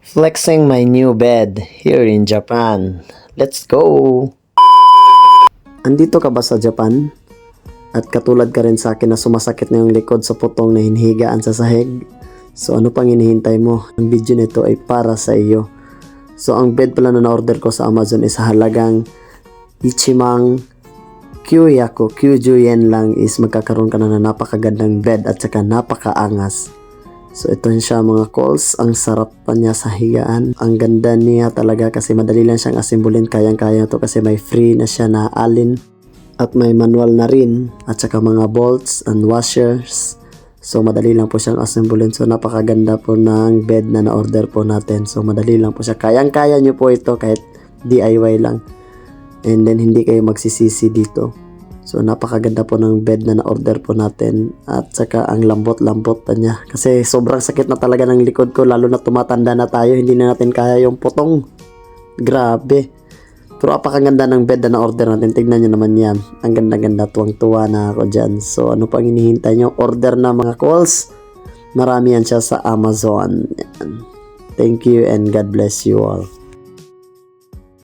Flexing my new bed here in Japan. Let's go! Andito ka ba sa Japan? At katulad ka rin sa akin na sumasakit na yung likod sa putong na hinihigaan sa sahig? So ano pang hinihintay mo? Ang video nito ay para sa iyo. So ang bed pala na na-order ko sa Amazon is halagang Ichimang Kyuyaku, Kyuju yen lang is magkakaroon ka na napakagandang bed at saka napakaangas. So ito siya mga calls, ang sarap pa niya sa higaan. Ang ganda niya talaga kasi madali lang siyang asimbulin, kayang-kaya to kasi may free na siya na alin at may manual na rin at saka mga bolts and washers. So madali lang po siyang asimbulin. So napakaganda po ng bed na na-order po natin. So madali lang po siya, kayang-kaya nyo po ito kahit DIY lang. And then hindi kayo magsisisi dito. So napakaganda po ng bed na na-order po natin at saka ang lambot-lambot pa niya kasi sobrang sakit na talaga ng likod ko, lalo na tumatanda na tayo, hindi na natin kaya yung putong. Grabe. Pero apakaganda ng bed na na-order natin, tignan nyo naman yan, ang ganda-ganda, tuwang-tuwa na ako dyan. So ano pang hinihintay nyo? Order na mga calls, marami yan siya sa Amazon. Thank you and God bless you all.